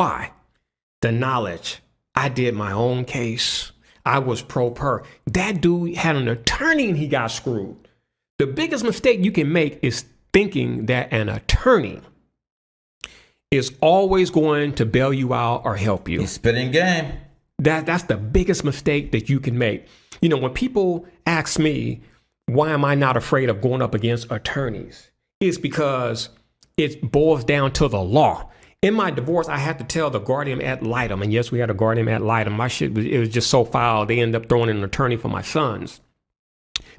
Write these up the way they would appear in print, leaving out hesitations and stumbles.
Why? The knowledge. I did my own case. I was pro per. That dude had an attorney and he got screwed. The biggest mistake you can make is thinking that an attorney is always going to bail you out or help you. He's spitting game. That's the biggest mistake that you can make. You know, when people ask me, why am I not afraid of going up against attorneys? It's because it boils down to the law. In my divorce, I had to tell the guardian ad litem, and yes, we had a guardian ad litem. My shit it was just so foul. They ended up throwing in an attorney for my sons.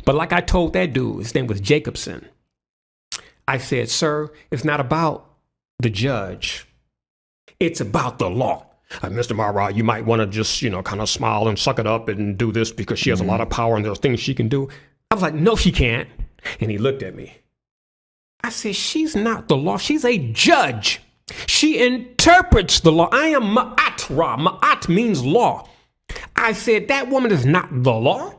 But like I told that dude, his name was Jacobson. I said, sir, it's not about the judge. It's about the law. Mr. Mara, you might want to just, kind of smile and suck it up and do this because she has a lot of power and there's things she can do. I was like, no, she can't. And he looked at me. I said, she's not the law. She's a judge. She interprets the law. I am Ma'at Ra. Ma'at means law. I said, that woman is not the law.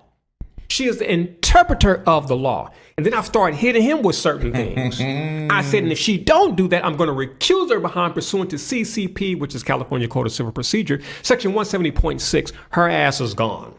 She is the interpreter of the law. And then I started hitting him with certain things. I said, and if she don't do that, I'm going to recuse her behind pursuant to CCP, which is California Code of Civil Procedure, section 170.6. Her ass is gone.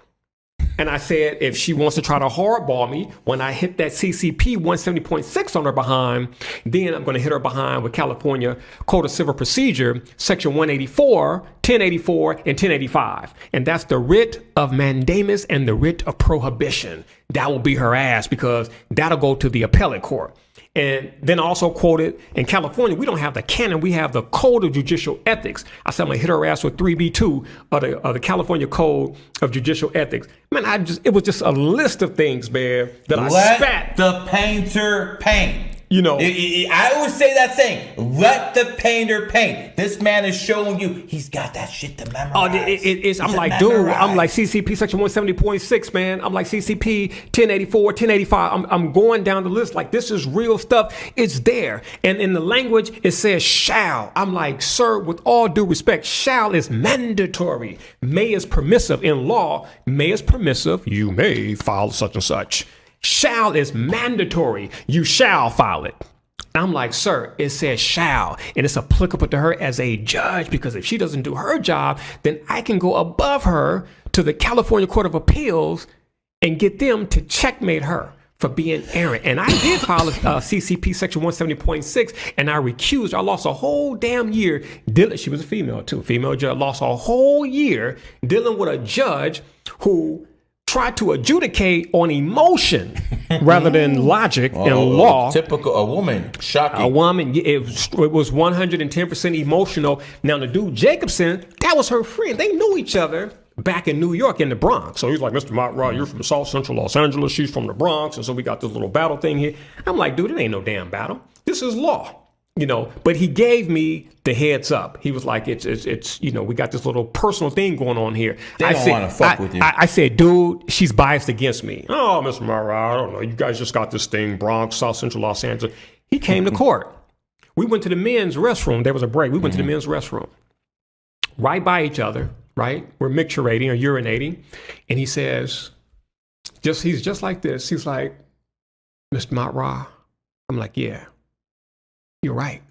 And I said, if she wants to try to hardball me, when I hit that CCP 170.6 on her behind, then I'm going to hit her behind with California Code of Civil Procedure, section 184, 1084, and 1085. And that's the writ of mandamus and the writ of prohibition. That will be her ass because that'll go to the appellate court. And then I also quoted, in California, we don't have the canon, we have the Code of Judicial Ethics. I said, I'm gonna hit her ass with 3B2 of the California Code of Judicial Ethics. Man, it was just a list of things, man, that I spat. Let the painter paint. I always say that thing, let the painter paint. This man is showing you he's got that shit to memorize. I'm like, dude, I'm like CCP section 170.6, man. I'm like CCP 1084, 1085. I'm going down the list like this is real stuff. It's there. And in the language, it says shall. I'm like, sir, with all due respect, shall is mandatory. May is permissive. In law, may is permissive. You may file such and such. Shall is mandatory. You shall file it. I'm like, sir, it says shall, and it's applicable to her as a judge because if she doesn't do her job, then I can go above her to the California Court of Appeals and get them to checkmate her for being errant. And I did file a CCP section 170.6 and I recused her. I lost a whole damn year. She was a female too. Female judge lost a whole year dealing with a judge who tried to adjudicate on emotion rather than logic and law. Typical, a woman, shocking. A woman, it was 110% emotional. Now the dude Jacobson, that was her friend. They knew each other back in New York in the Bronx. So he's like, Mr. Mott, you're from South Central Los Angeles. She's from the Bronx. And so we got this little battle thing here. I'm like, dude, it ain't no damn battle. This is law. But he gave me the heads up. He was like, it's we got this little personal thing going on here. They don't want to fuck with you. I said, dude, she's biased against me. Oh, Mr. Mara, I don't know. You guys just got this thing, Bronx, South Central Los Angeles. He came to court. We went to the men's restroom. There was a break. We went to the men's restroom. Right by each other, right? We're micturating or urinating. And he says, he's just like this. He's like, Mr. Mara. I'm like, yeah. You're right.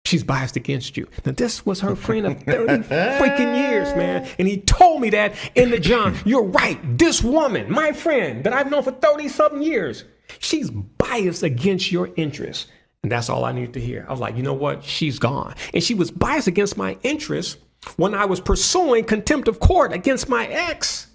She's biased against you. Now, this was her friend of 30 freaking years, man. And he told me that in the John. You're right. This woman, my friend that I've known for 30-something years, she's biased against your interests. And that's all I needed to hear. I was like, you know what? She's gone. And she was biased against my interests when I was pursuing contempt of court against my ex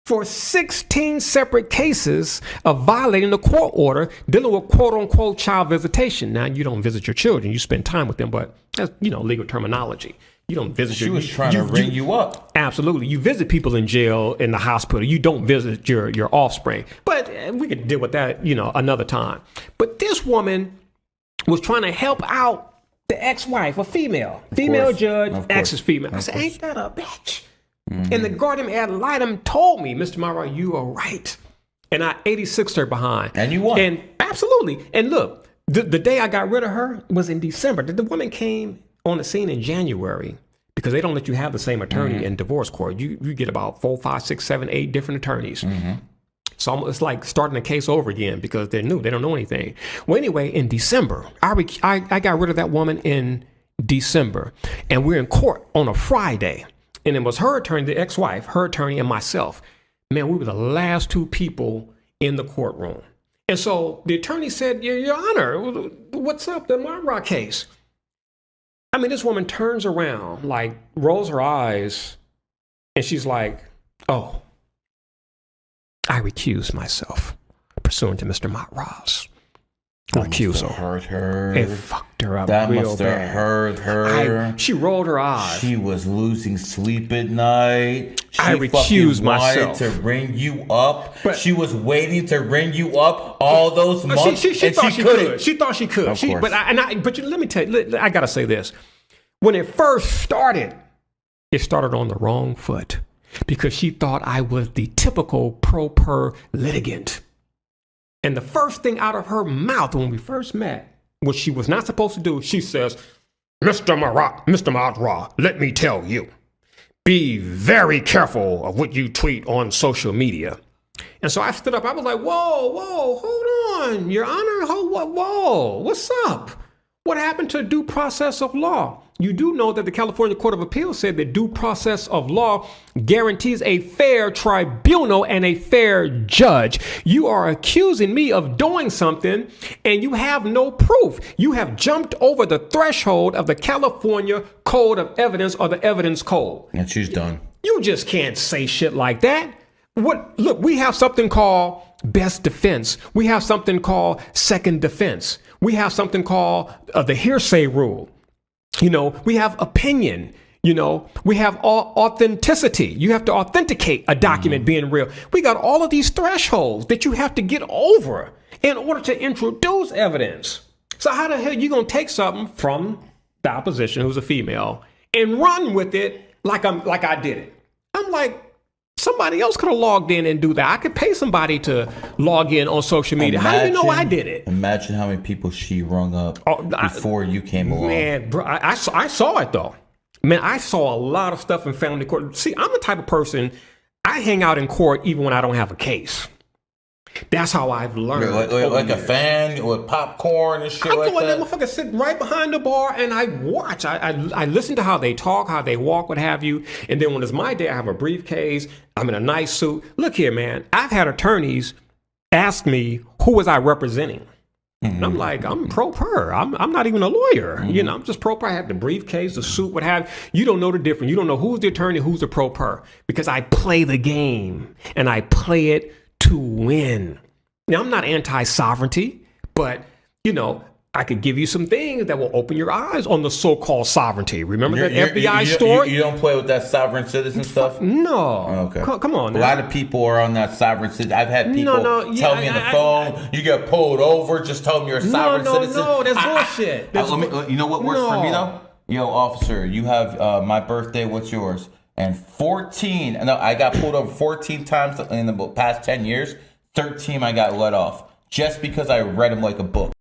for 16 separate cases of violating the court order dealing with quote unquote child visitation. Now, you don't visit your children, you spend time with them, but that's, legal terminology. You don't visit She was trying to ring you up. Absolutely. You visit people in jail, in the hospital. You don't visit your offspring. But we could deal with that, another time. But this woman was trying to help out the ex-wife, a female judge, ex is female. I said, ain't that a bitch? Mm-hmm. And the guardian ad litem told me, Mr. Mara, you are right. And I 86'd her behind. And you won. And absolutely. And look, the day I got rid of her was in December. The woman came on the scene in January because they don't let you have the same attorney in divorce court. You get about 4, 5, 6, 7, 8 different attorneys. Mm-hmm. So it's like starting the case over again because they're new. They don't know anything. Well, anyway, in December, I got rid of that woman in December, and we're in court on a Friday. And it was her attorney, the ex-wife, her attorney, and myself. Man, we were the last two people in the courtroom. And so the attorney said, Your Honor, what's up, the Monroe case? I mean, this woman turns around, like, rolls her eyes, and she's like, oh, I recuse myself, pursuant to Mr. Monroe's recusal. Hurt her. It fucked her up that real must have bad. hurt her. She rolled her eyes. She was losing sleep at night. I recused myself. To ring you up. But she was waiting to ring you up all those months. She thought she could. She thought she could. Of course. But let me tell you, I gotta say this. When it first started, it started on the wrong foot because she thought I was the typical pro per litigant. And the first thing out of her mouth when we first met, which she was not supposed to do, she says, Mr. Monroe, let me tell you, be very careful of what you tweet on social media. And so I stood up. I was like, whoa, hold on, Your Honor. Whoa, what's up? What happened to due process of law? You do know that the California Court of Appeals said that due process of law guarantees a fair tribunal and a fair judge. You are accusing me of doing something and you have no proof. You have jumped over the threshold of the California Code of Evidence or the Evidence Code. And she's done. You just can't say shit like that. Look, we have something called best defense. We have something called second defense. We have something called the hearsay rule. You know, we have opinion. You know, we have authenticity. You have to authenticate a document being real. We got all of these thresholds that you have to get over in order to introduce evidence. So how the hell are you going to take something from the opposition, who's a female, and run with it like I did it? I'm like, somebody else could have logged in and do that. I could pay somebody to log in on social media. How do you know I did it? Imagine how many people she rung up before you came along. Man, bro, I saw it though. Man, I saw a lot of stuff in family court. See, I'm the type of person, I hang out in court even when I don't have a case. That's how I've learned. Like a fan with popcorn and shit like that? I go in there, motherfucker, sit right behind the bar and I watch. I listen to how they talk, how they walk, what have you. And then when it's my day, I have a briefcase. I'm in a nice suit. Look here, man. I've had attorneys ask me, who was I representing? And I'm like, I'm pro per. I'm not even a lawyer. You know, I'm just pro per. I have the briefcase, the suit, what have you. You don't know the difference. You don't know who's the attorney, who's the pro per. Because I play the game and I play it to win. Now, I'm not anti-sovereignty, but, you know, I could give you some things that will open your eyes on the so-called sovereignty. Remember that FBI story? You don't play with that sovereign citizen stuff? No. Okay. Come on now. A lot of people are on that sovereign citizen. I've had people tell me on the phone, you get pulled over, just tell them you're a sovereign citizen. No, that's bullshit. You know what works for me, though? Yo, officer, you have my birthday, what's yours? And I got pulled over 14 times in the past 10 years. 13 I got let off just because I read them like a book.